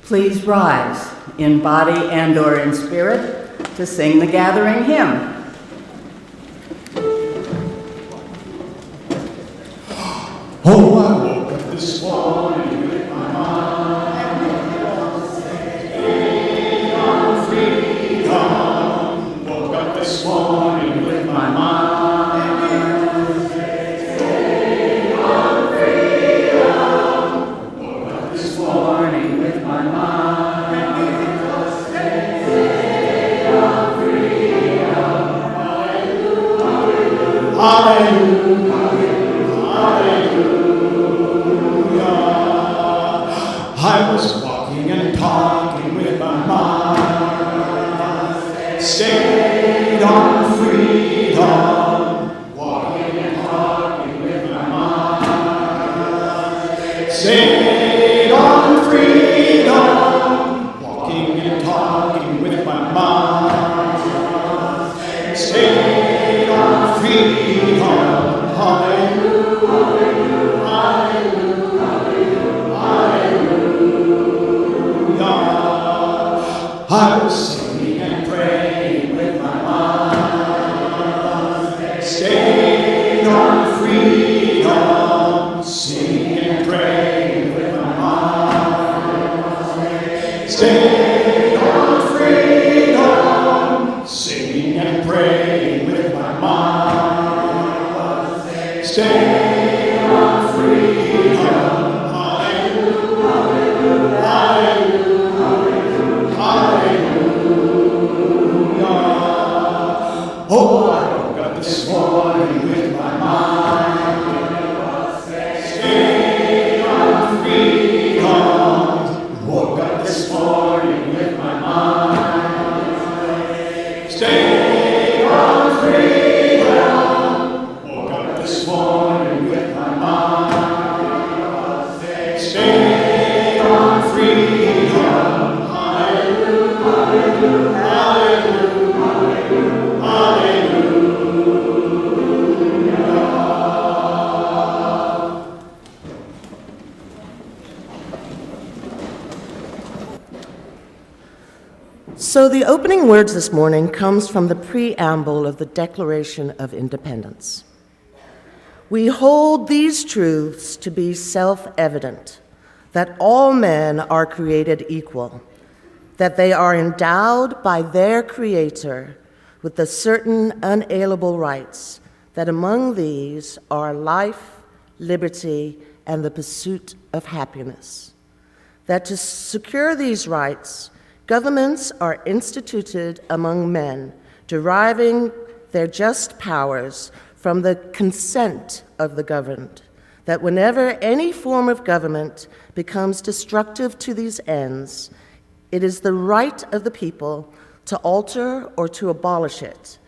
Please rise in body and or in spirit to sing the gathering hymn. Oh, I woke up this morning with my mind stayed on freedom. Woke up this morning with my mind stayed on freedom. Woke up this morning with my mind stayed on freedom. Hallelujah, hallelujah, hallelujah. I was walking and talking with my mind, stayed on freedom. Walking and talking with my mind, stayed on freedom. Walking and talking with my mind, stayed on freedom. Hallelujah, hallelujah, hallelujah. I was singing and praying with my mind, stayed on freedom. Singing and praying with my mind, stayed on freedom. Singing and praying with my mind, stayed on freedom. Hallelujah, hallelujah, hallelujah. Oh, I woke up this morning with my mind stayed on freedom. Woke up this morning with my mind stayed on freedom. Woke up this morning with my mind stayed on freedom. Hallelujah, hallelujah, hallelujah. So the opening words this morning comes from the preamble of the Declaration of Independence. We hold these truths to be self-evident, that all men are created equal, that they are endowed by their Creator with the certain unalienable rights, that among these are life, liberty, and the pursuit of happiness. That to secure these rights, governments are instituted among men, deriving their just powers from the consent of the governed, that whenever any form of government becomes destructive to these ends, it is the right of the people to alter or to abolish it,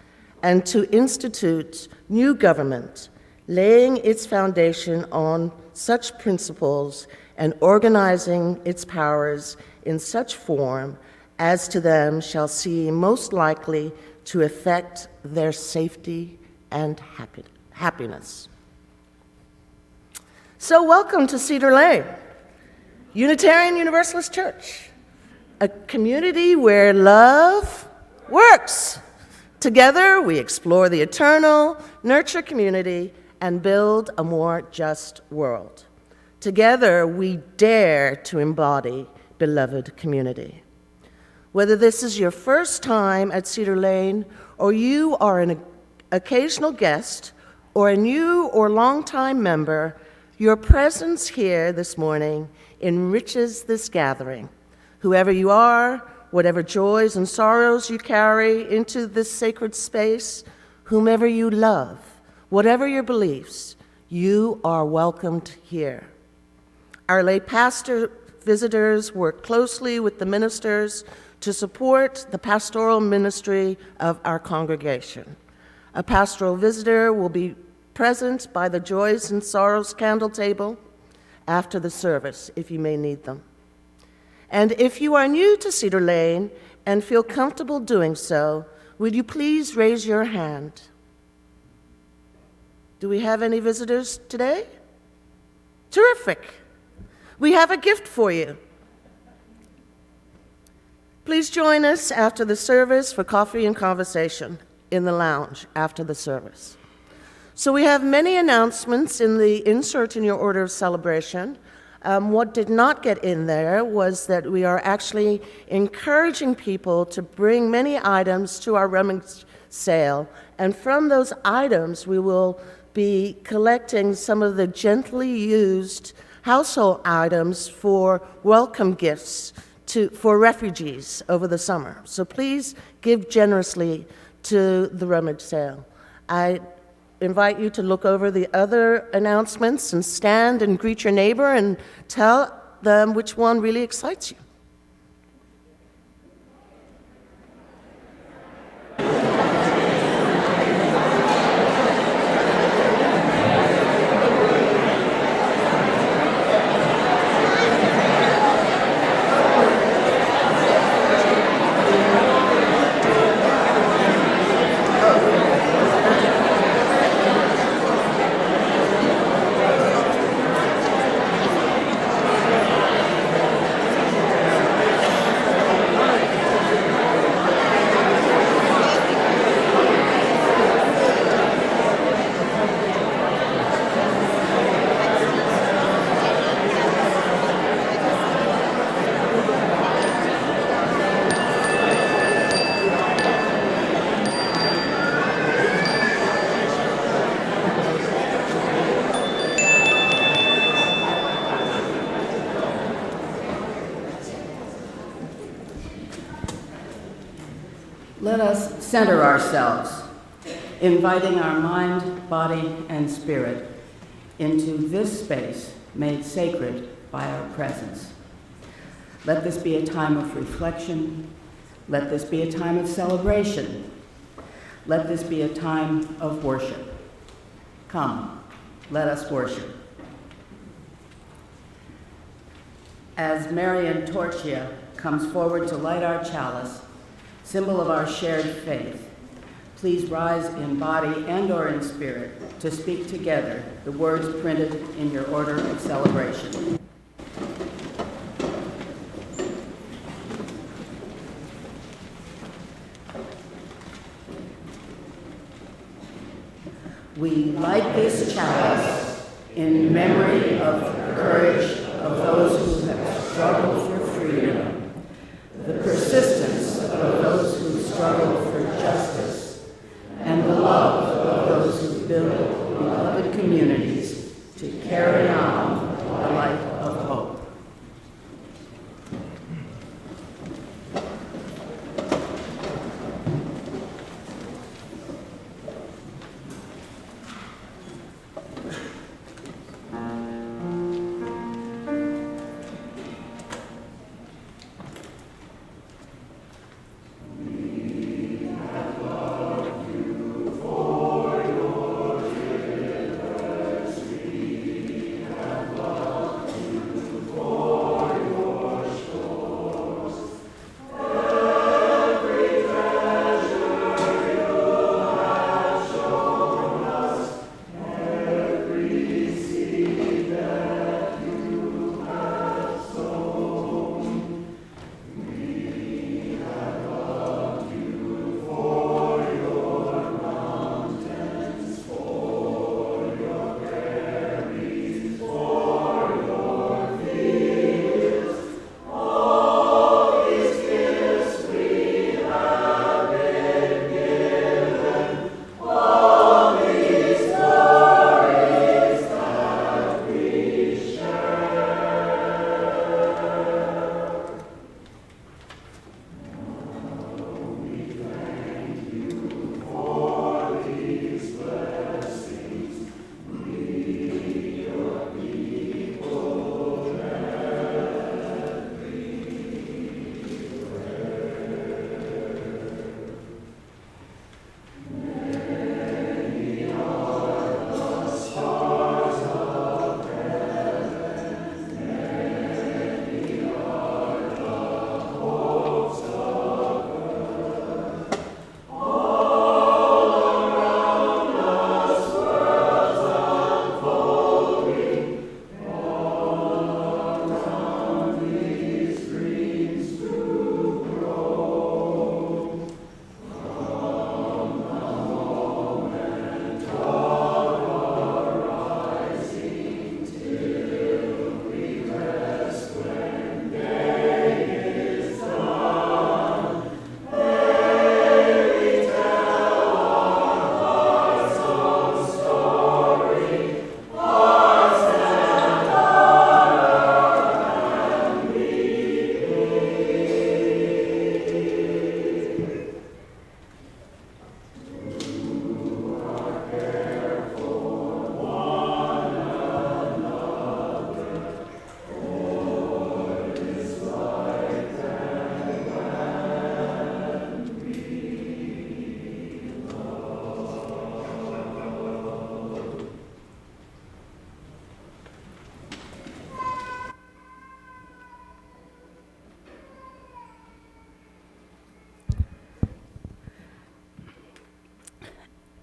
and to institute new government, laying its foundation on such principles and organizing its powers in such form as to them shall seem most likely to effect their safety and happiness. So welcome to Cedar Lane, Unitarian Universalist Church, a community where love works. Together we explore the eternal, nurture community, and build a more just world. Together we dare to embody beloved community. Whether this is your first time at Cedar Lane, or you are an occasional guest, or a new or longtime member, your presence here this morning enriches this gathering. Whoever you are, whatever joys and sorrows you carry into this sacred space, whomever you love, whatever your beliefs, you are welcomed here. Our lay pastor visitors work closely with the ministers to support the pastoral ministry of our congregation. A pastoral visitor will be present by the Joys and Sorrows candle table after the service, if you may need them. And if you are new to Cedar Lane and feel comfortable doing so, would you please raise your hand? Do we have any visitors today? Terrific. We have a gift for you. Please join us after the service for coffee and conversation in the lounge after the service. So we have many announcements in the insert in your order of celebration. What did not get in there was that we are actually encouraging people to bring many items to our rummage sale, and from those items we will be collecting some of the gently used household items for welcome gifts for refugees over the summer. So please give generously to the rummage sale. I invite you to look over the other announcements and stand and greet your neighbor and tell them which one really excites you. Let us center ourselves, inviting our mind, body, and spirit into this space made sacred by our presence. Let this be a time of reflection. Let this be a time of celebration. Let this be a time of worship. Come, let us worship. As Marian Torchia comes forward to light our chalice, symbol of our shared faith, please rise in body and/or in spirit to speak together the words printed in your order of celebration. We light this chalice in memory of the courage of those who have struggled for freedom, the persistence of those who struggle for justice, and the love of those who build beloved communities to carry on the light of hope.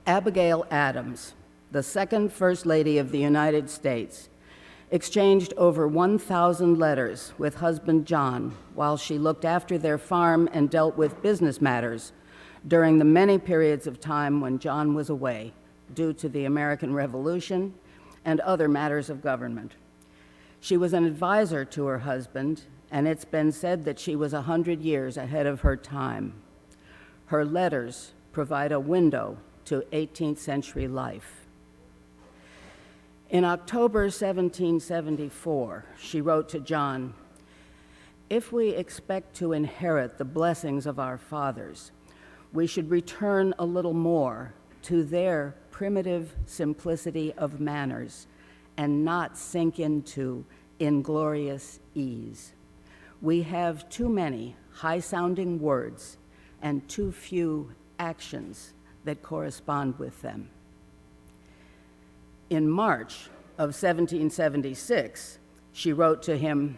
Abigail Adams, the second First Lady of the United States, exchanged over 1,000 letters with husband John while she looked after their farm and dealt with business matters during the many periods of time when John was away due to the American Revolution and other matters of government. She was an advisor to her husband, and it's been said that she was 100 years ahead of her time. Her letters provide a window to 18th century life. In October 1774, she wrote to John, "If we expect to inherit the blessings of our fathers, we should return a little more to their primitive simplicity of manners and not sink into inglorious ease. We have too many high-sounding words and too few actions that correspond with them." In March of 1776, she wrote to him,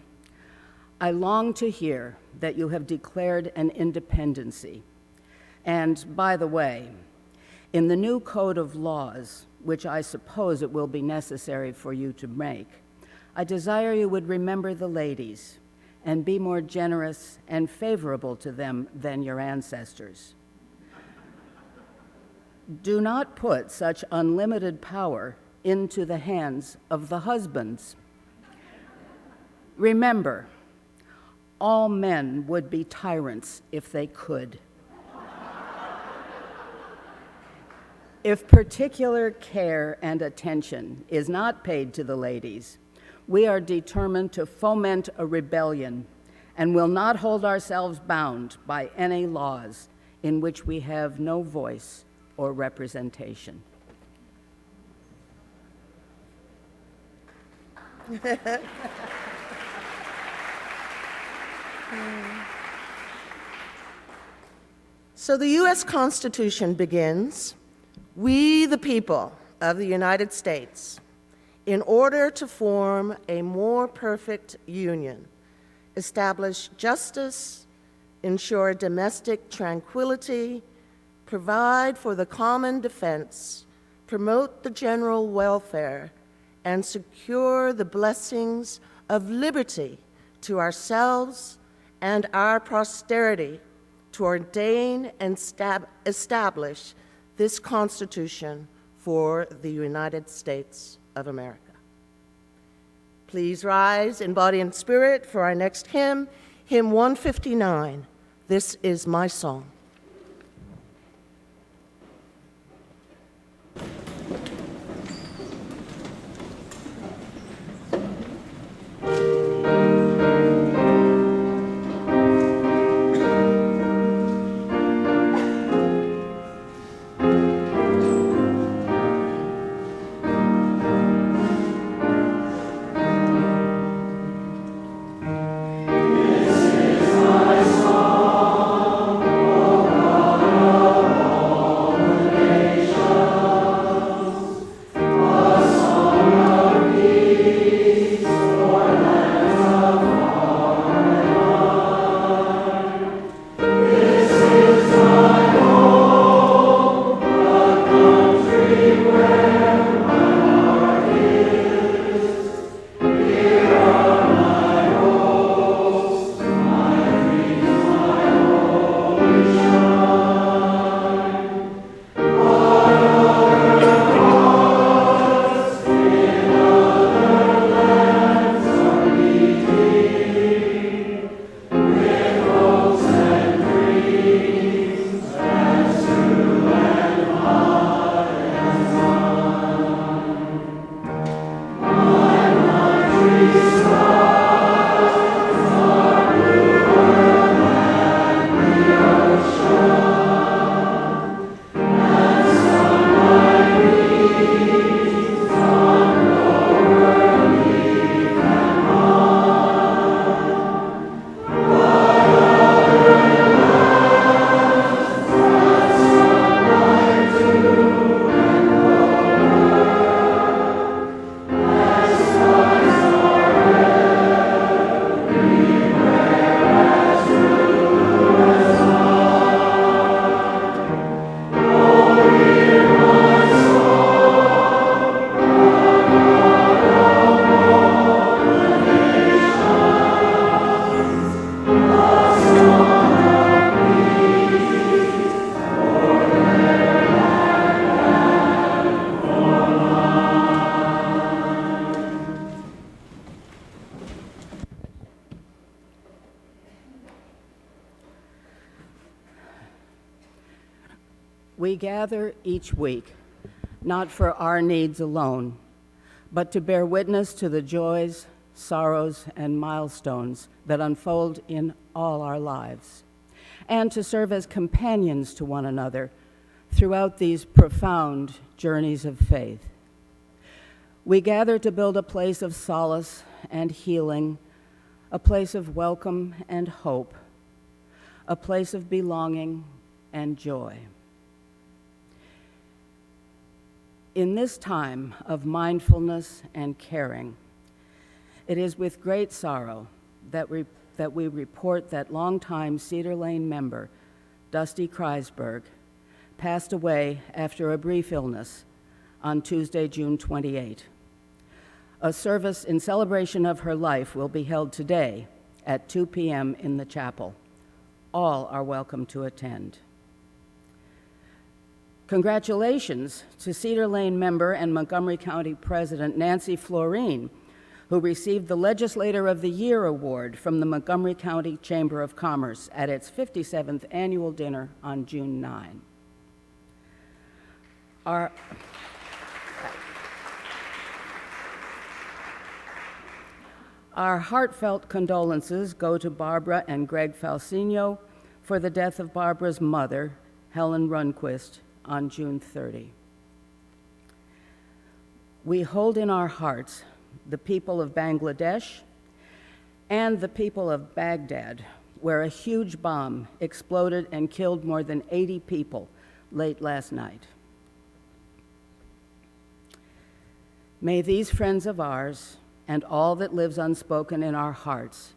"I long to hear that you have declared an independency. And by the way, in the new code of laws, which I suppose it will be necessary for you to make, I desire you would remember the ladies and be more generous and favorable to them than your ancestors. Do not put such unlimited power into the hands of the husbands. Remember, all men would be tyrants if they could. If particular care and attention is not paid to the ladies, we are determined to foment a rebellion and will not hold ourselves bound by any laws in which we have no voice or representation." So the U.S. Constitution begins, "We, the people of the United States, in order to form a more perfect union, establish justice, ensure domestic tranquility, provide for the common defense, promote the general welfare, and secure the blessings of liberty to ourselves and our posterity, to ordain and establish this Constitution for the United States of America." Please rise in body and spirit for our next hymn, hymn 159, "This Is My Song." This is my song. We gather each week, not for our needs alone, but to bear witness to the joys, sorrows, and milestones that unfold in all our lives, and to serve as companions to one another throughout these profound journeys of faith. We gather to build a place of solace and healing, a place of welcome and hope, a place of belonging and joy. In this time of mindfulness and caring, it is with great sorrow that we report that longtime Cedar Lane member, Dusty Kreisberg, passed away after a brief illness on Tuesday, June 28. A service in celebration of her life will be held today at 2 p.m. in the chapel. All are welcome to attend. Congratulations to Cedar Lane member and Montgomery County President Nancy Florine, who received the Legislator of the Year award from the Montgomery County Chamber of Commerce at its 57th annual dinner on June 9. Our heartfelt condolences go to Barbara and Greg Falsino for the death of Barbara's mother, Helen Runquist, on June 30. We hold in our hearts the people of Bangladesh and the people of Baghdad, where a huge bomb exploded and killed more than 80 people late last night. May these friends of ours and all that lives unspoken in our hearts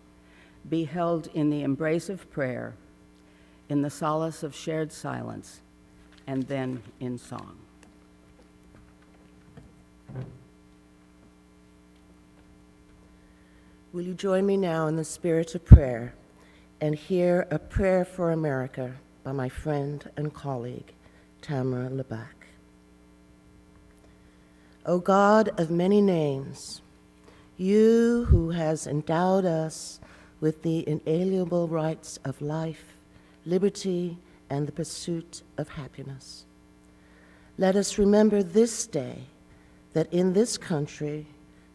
be held in the embrace of prayer, in the solace of shared silence, and then in song. Will you join me now in the spirit of prayer and hear a prayer for America by my friend and colleague, Tamara Lebac. O God of many names, you who has endowed us with the inalienable rights of life, liberty, and the pursuit of happiness, let us remember this day that in this country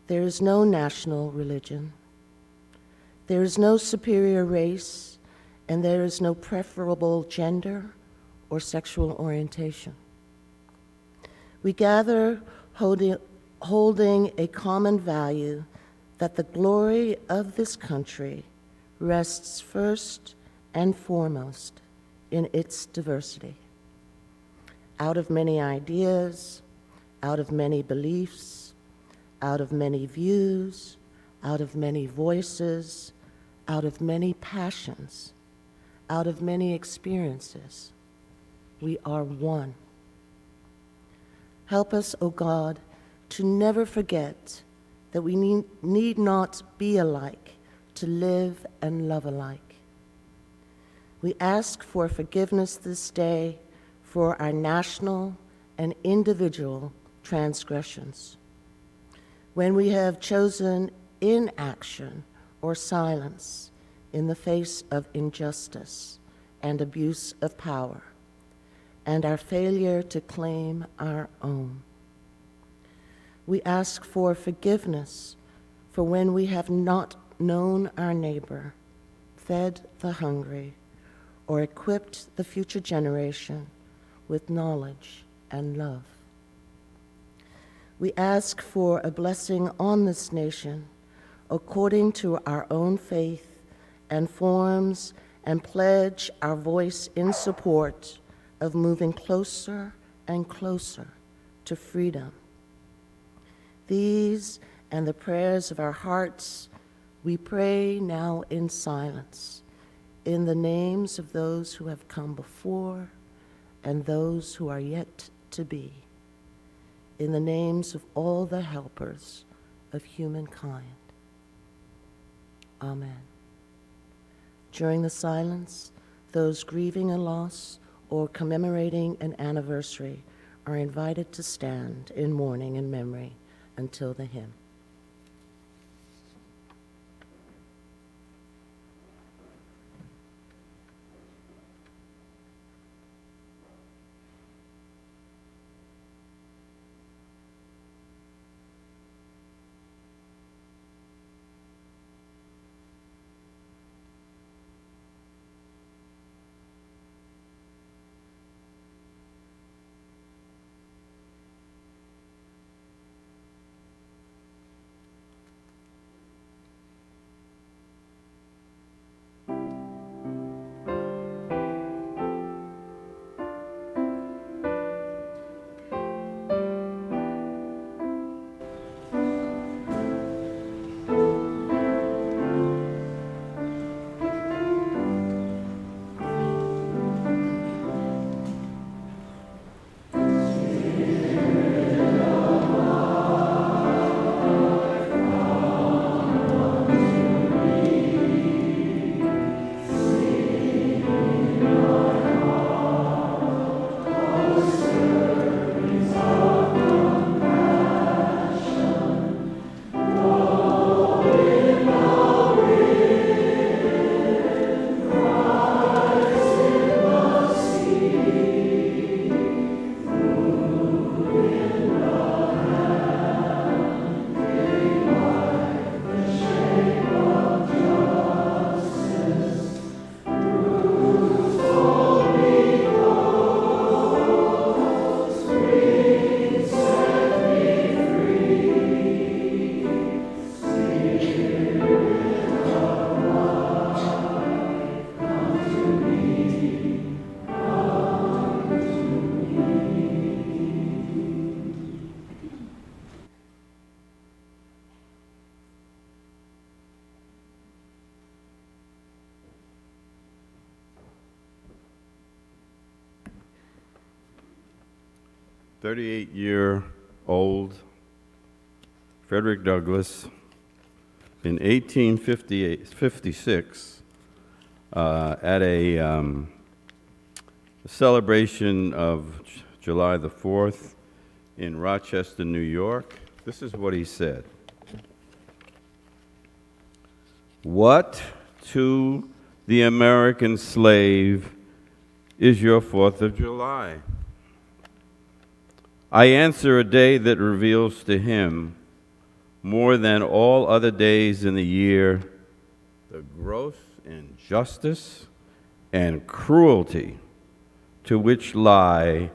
there is no national religion, there is no superior race, and there is no preferable gender or sexual orientation. We gather holding a common value that the glory of this country rests first and foremost in its diversity. Out of many ideas, out of many beliefs, out of many views, out of many voices, out of many passions, out of many experiences, we are one. Help us, O God, to never forget that we need not be alike to live and love alike. We ask for forgiveness this day for our national and individual transgressions. When we have chosen inaction or silence in the face of injustice and abuse of power, and our failure to claim our own. We ask for forgiveness for when we have not known our neighbor, fed the hungry, or equipped the future generation with knowledge and love. We ask for a blessing on this nation according to our own faith and forms, and pledge our voice in support of moving closer and closer to freedom. These and the prayers of our hearts we pray now in silence, in the names of those who have come before and those who are yet to be, in the names of all the helpers of humankind. Amen. During the silence, those grieving a loss or commemorating an anniversary are invited to stand in mourning and memory until the hymn. 38-year-old Frederick Douglass in 1856 at a celebration of July the 4th in Rochester, New York. This is what he said. What to the American slave is your 4th of July? I answer, a day that reveals to him more than all other days in the year the gross injustice and cruelty to which lie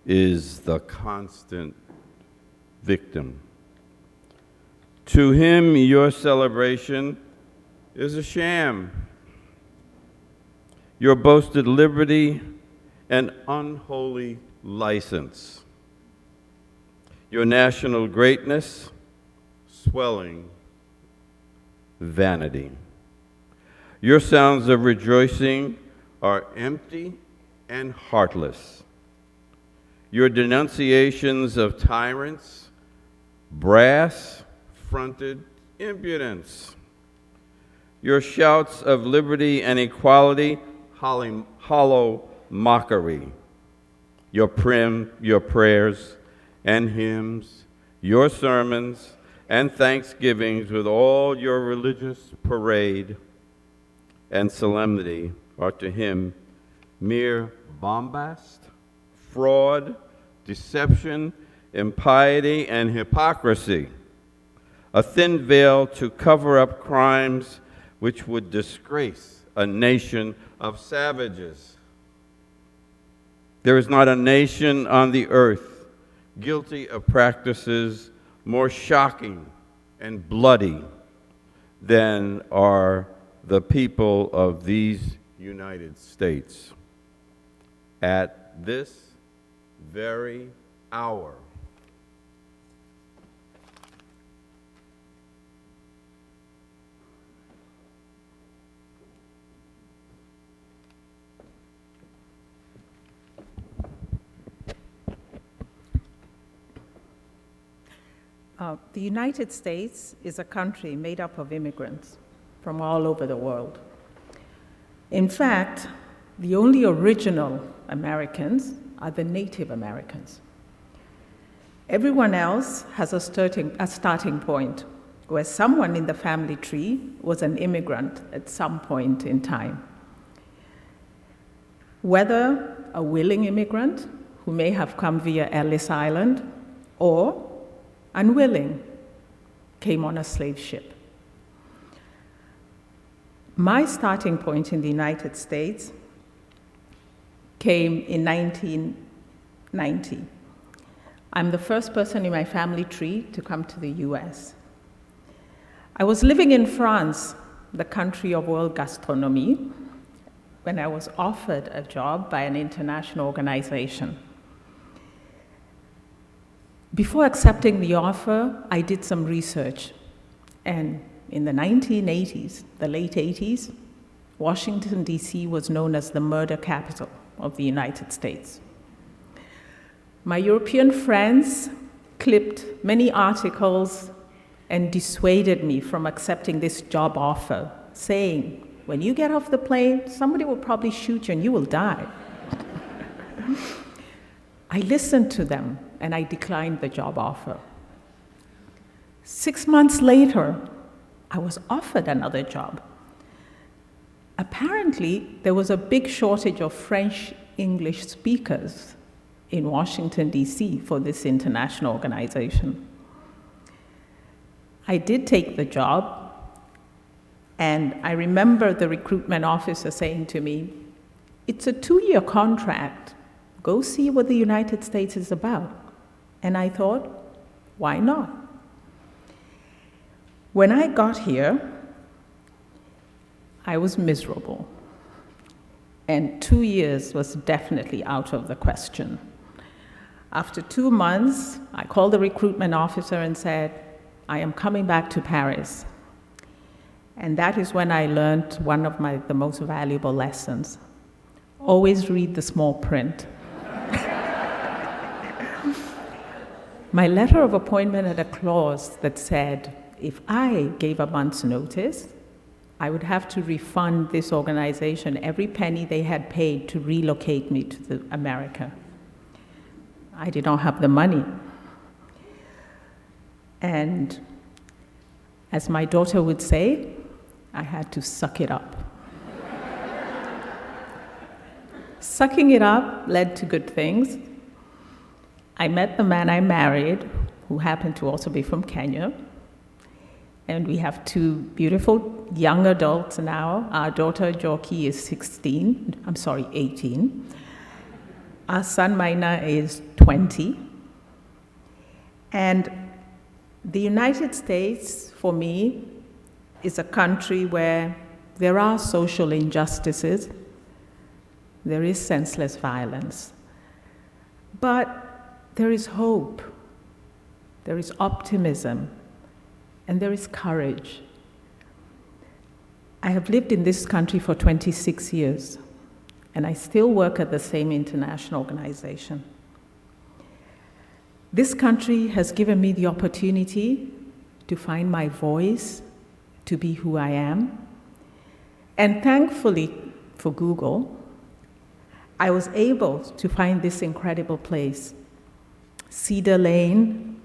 is the constant victim. To him, your celebration is a sham. Your boasted liberty an unholy license. Your national greatness swelling vanity. Your sounds of rejoicing are empty and heartless. Your denunciations of tyrants, brass-fronted impudence. Your shouts of liberty and equality, hollow mockery. Your prayers and hymns, your sermons and thanksgivings with all your religious parade and solemnity are to him mere bombast, fraud, deception, impiety, and hypocrisy, a thin veil to cover up crimes which would disgrace a nation of savages. There is not a nation on the earth guilty of practices more shocking and bloody than are the people of these United States. At this very hour, the United States is a country made up of immigrants from all over the world. In fact, the only original Americans are the Native Americans. Everyone else has a starting point where someone in the family tree was an immigrant at some point in time. Whether a willing immigrant who may have come via Ellis Island or unwilling, came on a slave ship. My starting point in the United States came in 1990. I'm the first person in my family tree to come to the US. I was living in France, the country of world gastronomy, when I was offered a job by an international organization. Before accepting the offer, I did some research, and in the 1980s, the late 80s, Washington, D.C. was known as the murder capital of the United States. My European friends clipped many articles and dissuaded me from accepting this job offer, saying, when you get off the plane, somebody will probably shoot you and you will die. I listened to them, and I declined the job offer. 6 months later, I was offered another job. Apparently, there was a big shortage of French English speakers in Washington, D.C. for this international organization. I did take the job, and I remember the recruitment officer saying to me, "It's a 2-year contract. Go see what the United States is about." And I thought, why not? When I got here, I was miserable. And 2 years was definitely out of the question. After 2 months, I called the recruitment officer and said, I am coming back to Paris. And that is when I learned one of the most valuable lessons. Always read the small print. My letter of appointment had a clause that said if I gave a month's notice, I would have to refund this organization every penny they had paid to relocate me to America. I did not have the money. And as my daughter would say, I had to suck it up. Sucking it up led to good things. I met the man I married, who happened to also be from Kenya. And we have two beautiful young adults now. Our daughter, Joki, is 18. Our son, Maina, is 20. And the United States, for me, is a country where there are social injustices, there is senseless violence, but there is hope, there is optimism, and there is courage. I have lived in this country for 26 years, and I still work at the same international organization. This country has given me the opportunity to find my voice, to be who I am. And thankfully for Google, I was able to find this incredible place, Cedar Lane,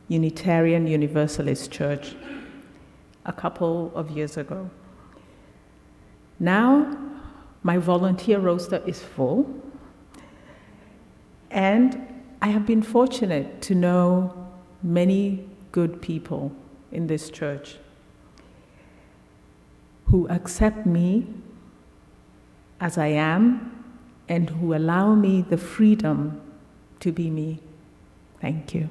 Unitarian Universalist Church, a couple of years ago. Now, my volunteer roster is full, and I have been fortunate to know many good people in this church who accept me as I am and who allow me the freedom to be me. Thank you.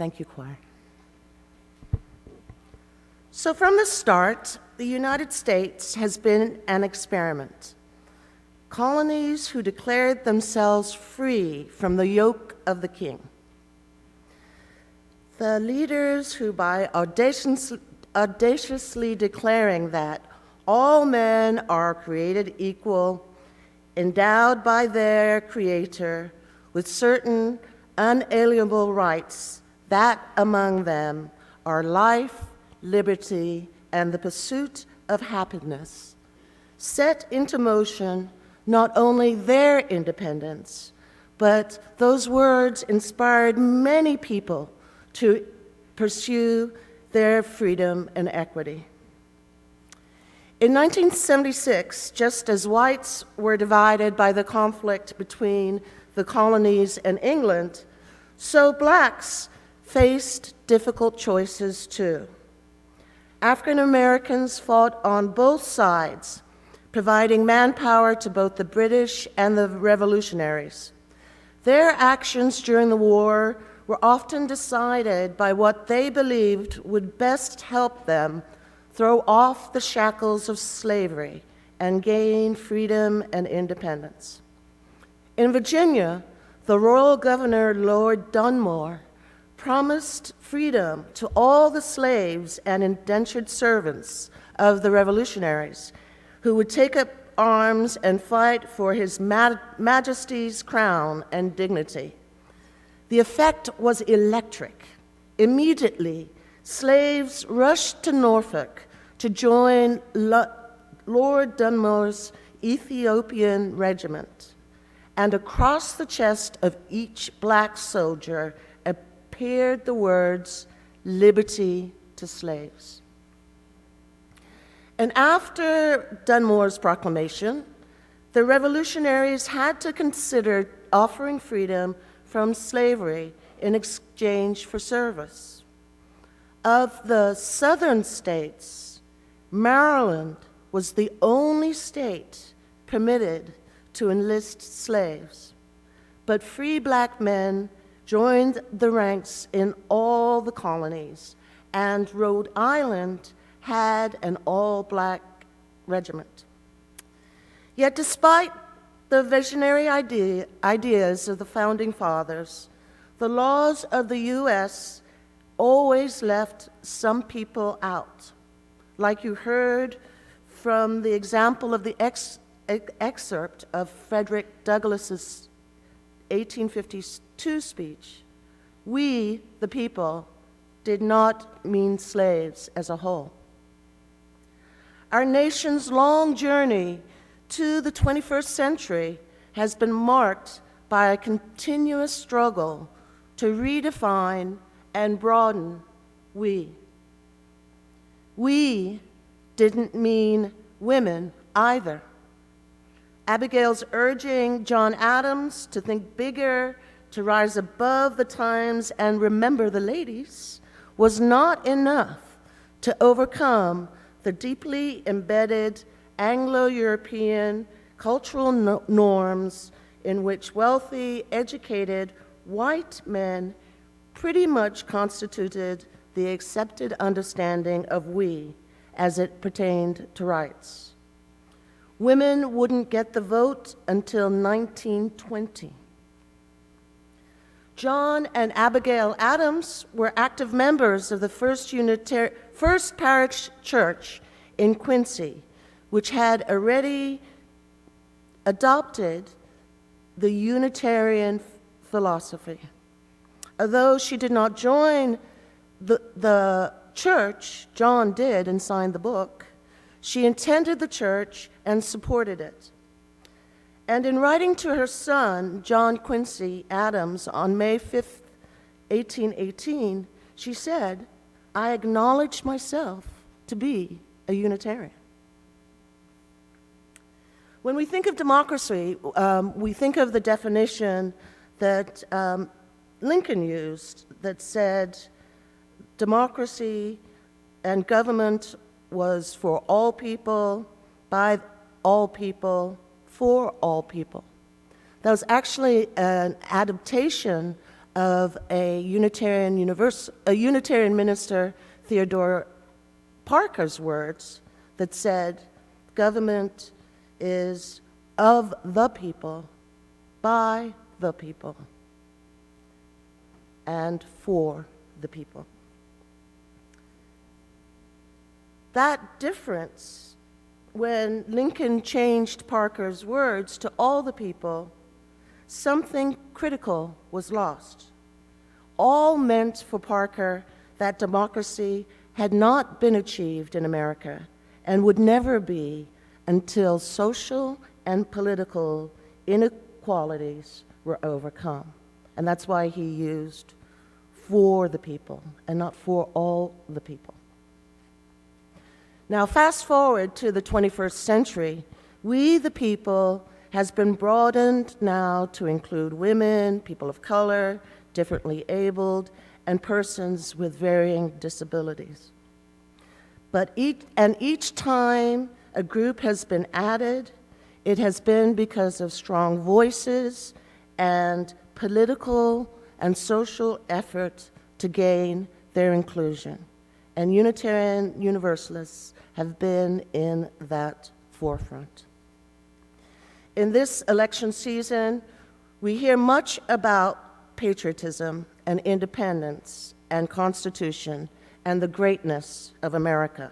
Thank you, choir. So from the start, the United States has been an experiment. Colonies who declared themselves free from the yoke of the king. the leaders who, by audaciously declaring that all men are created equal, endowed by their Creator with certain unalienable rights, that among them are life, liberty, and the pursuit of happiness, set into motion not only their independence, but those words inspired many people to pursue their freedom and equity. In 1976, just as whites were divided by the conflict between the colonies and England, so blacks faced difficult choices too. African Americans fought on both sides, providing manpower to both the British and the revolutionaries. Their actions during the war were often decided by what they believed would best help them throw off the shackles of slavery and gain freedom and independence. In Virginia, the royal governor, Lord Dunmore, promised freedom to all the slaves and indentured servants of the revolutionaries who would take up arms and fight for his majesty's crown and dignity. The effect was electric. Immediately, slaves rushed to Norfolk to join Lord Dunmore's Ethiopian regiment, and across the chest of each black soldier appeared the words, "Liberty to slaves." And after Dunmore's proclamation, the revolutionaries had to consider offering freedom from slavery in exchange for service. Of the southern states, Maryland was the only state permitted to enlist slaves, but free black men joined the ranks in all the colonies, and Rhode Island had an all-black regiment. Yet despite the visionary ideas of the Founding Fathers, the laws of the U.S. always left some people out. Like you heard from the example of the excerpt of Frederick Douglass's 1852 speech, we, the people, did not mean slaves as a whole. Our nation's long journey to the 21st century has been marked by a continuous struggle to redefine and broaden we. We didn't mean women either. Abigail's urging John Adams to think bigger, to rise above the times and remember the ladies was not enough to overcome the deeply embedded Anglo-European cultural norms in which wealthy, educated, white men pretty much constituted the accepted understanding of we as it pertained to rights. Women wouldn't get the vote until 1920. John and Abigail Adams were active members of the First Parish Church in Quincy, which had already adopted the Unitarian philosophy. Although she did not join the church, John did and signed the book. She attended the church and supported it. And in writing to her son, John Quincy Adams, on May 5th, 1818, she said, "I acknowledge myself to be a Unitarian." When we think of democracy, we think of the definition that Lincoln used that said democracy and government was for all people, by all people, for all people. That was actually an adaptation of a Unitarian minister, Theodore Parker's words that said, government is of the people, by the people, and for the people. That difference, when Lincoln changed Parker's words to all the people, something critical was lost. All meant for Parker that democracy had not been achieved in America and would never be until social and political inequalities were overcome. And that's why he used for the people and not for all the people. Now, fast forward to the 21st century, we the people has been broadened now to include women, people of color, differently abled, and persons with varying disabilities. But each time a group has been added, it has been because of strong voices and political and social effort to gain their inclusion. And Unitarian Universalists have been in that forefront. In this election season, we hear much about patriotism and independence and Constitution and the greatness of America.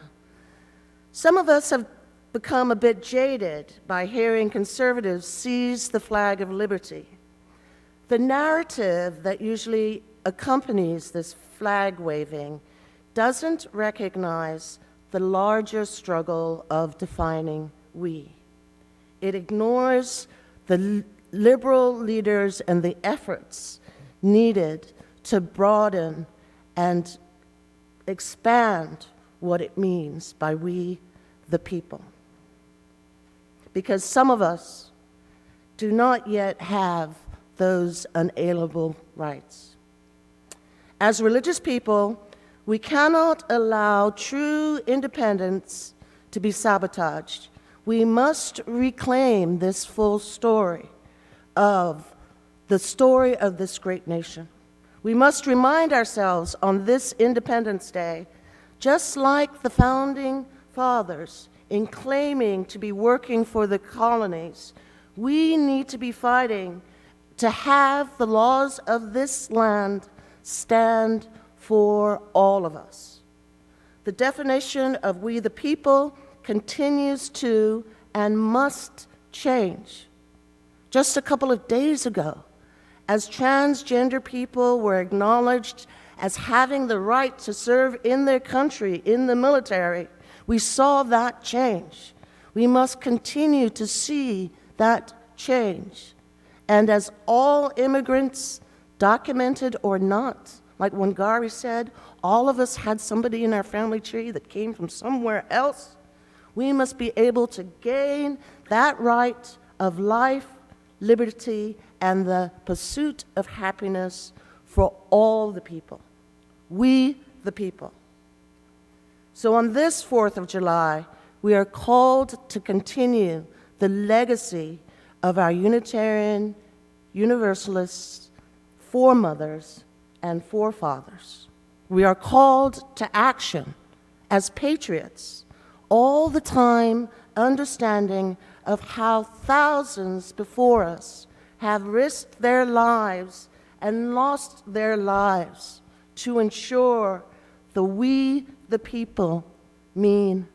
Some of us have become a bit jaded by hearing conservatives seize the flag of liberty. The narrative that usually accompanies this flag waving doesn't recognize the larger struggle of defining we. It ignores the liberal leaders and the efforts needed to broaden and expand what it means by we the people. Because some of us do not yet have those unalienable rights. As religious people, we cannot allow true independence to be sabotaged. We must reclaim this full story of this great nation. We must remind ourselves on this Independence Day, just like the founding fathers in claiming to be working for the colonies, we need to be fighting to have the laws of this land stand for all of us. The definition of we the people continues to and must change. Just a couple of days ago, as transgender people were acknowledged as having the right to serve in their country, in the military, we saw that change. We must continue to see that change. And as all immigrants, documented or not, like Wangari said, all of us had somebody in our family tree that came from somewhere else. We must be able to gain that right of life, liberty, and the pursuit of happiness for all the people. We, the people. So on this 4th of July, we are called to continue the legacy of our Unitarian Universalists, foremothers, and forefathers. We are called to action as patriots, all the time understanding of how thousands before us have risked their lives and lost their lives to ensure the we, the people, mean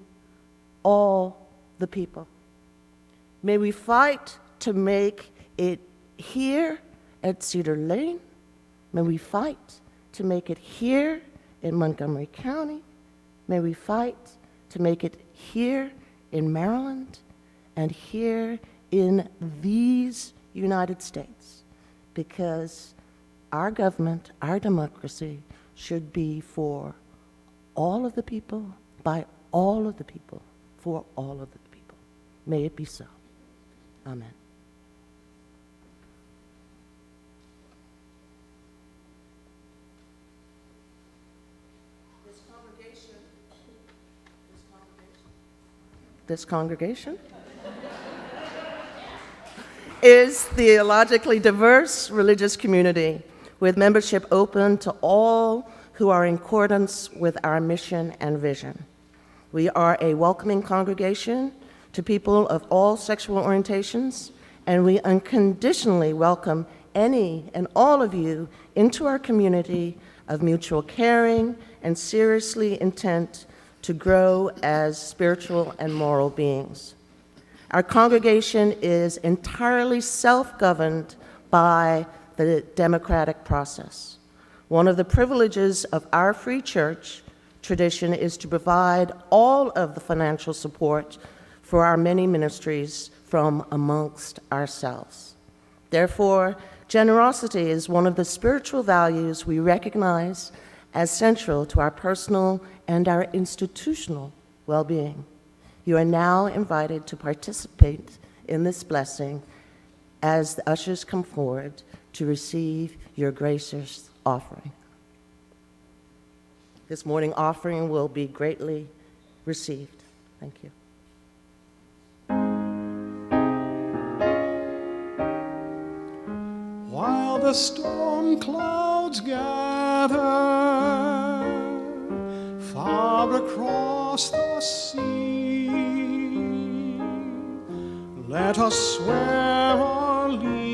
all the people. May we fight to make it here at Cedar Lane. May we fight to make it here in Montgomery County. May we fight to make it here in Maryland and here in these United States, because our government, our democracy, should be for all of the people, by all of the people, for all of the people. May it be so. Amen. This congregation is theologically diverse religious community with membership open to all who are in accordance with our mission and vision. We are a welcoming congregation to people of all sexual orientations, and we unconditionally welcome any and all of you into our community of mutual caring and seriously intent to grow as spiritual and moral beings. Our congregation is entirely self-governed by the democratic process. One of the privileges of our free church tradition is to provide all of the financial support for our many ministries from amongst ourselves. Therefore, generosity is one of the spiritual values we recognize as central to our personal and our institutional well-being. You are now invited to participate in this blessing as the ushers come forward to receive your gracious offering. This morning offering will be greatly received. Thank you. While the storm clouds gather far across the sea, let us swear our allegiance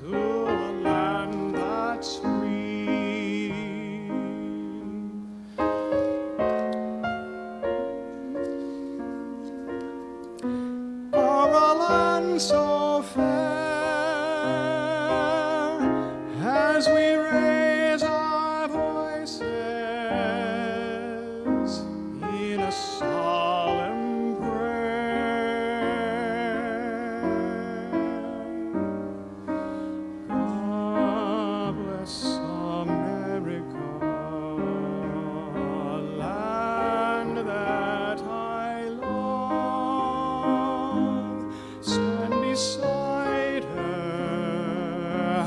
to a land that's free. For a land so fair, as we raise our voices in a solemn prayer. God bless America, land that I love. Stand beside her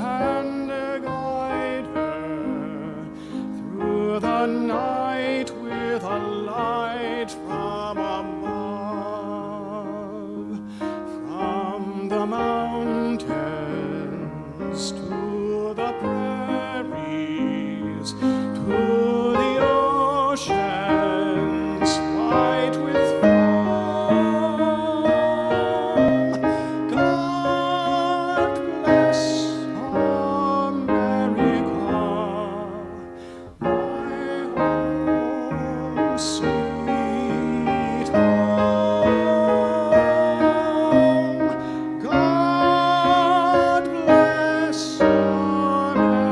and guide her through the night with a light from above, from the mountains to the prairies, to the oceans white with foam. God bless America, my home, sweet home. God bless America,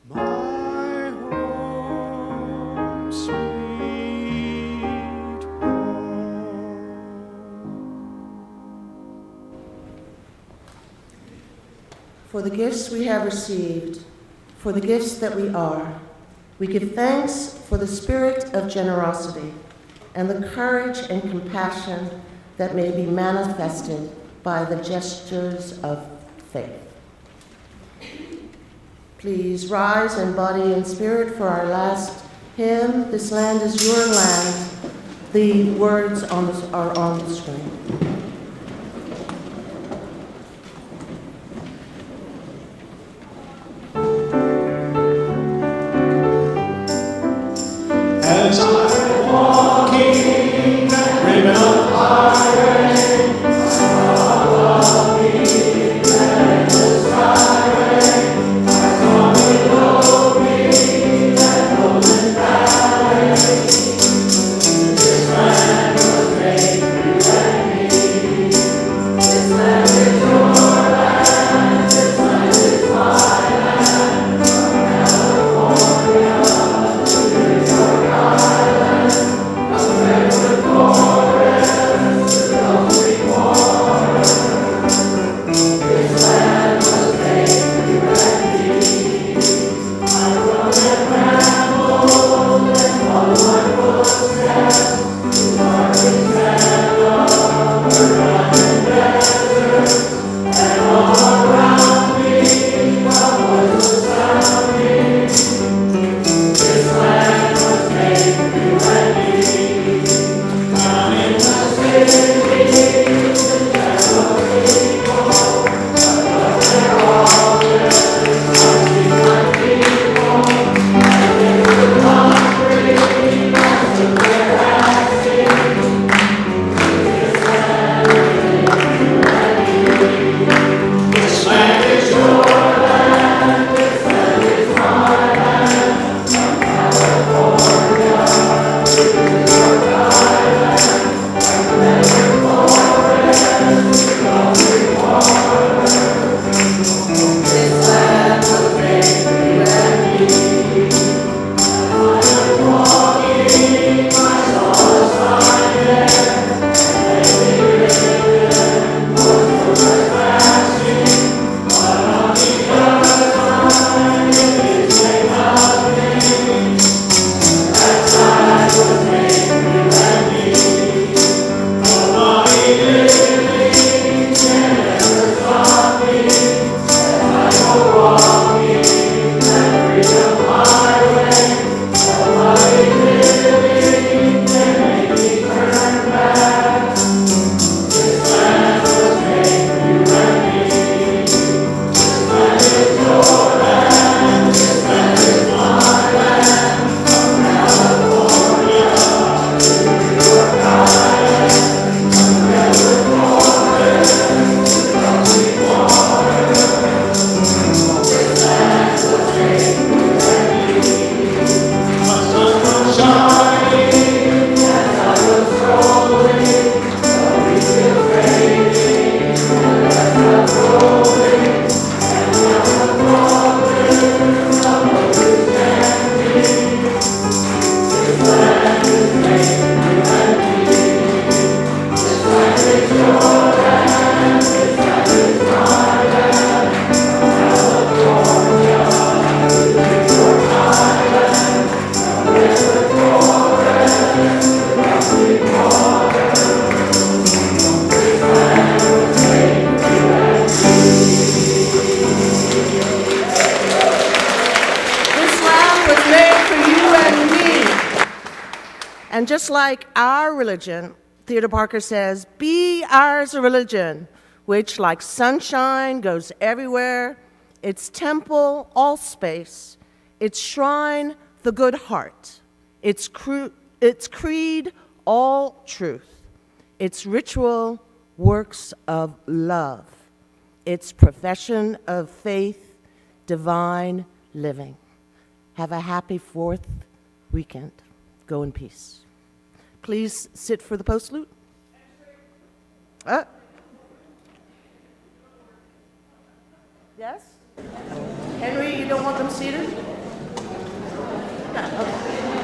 my home, sweet home. For the gifts we have received, for the gifts that we are, we give thanks for the spirit of generosity and the courage and compassion that may be manifested by the gestures of faith. Please rise in body and spirit for our last hymn, This Land is Your Land. The words are on the screen. As I'm walking that criminal highway, And just like our religion, Theodore Parker says, be ours a religion, which like sunshine goes everywhere, its temple, all space, its shrine, the good heart, its creed, all truth, its ritual, works of love, its profession of faith, divine living. Have a happy 4th weekend. Go in peace. Please sit for the postlude. Yes? Henry, you don't want them seated? No, okay.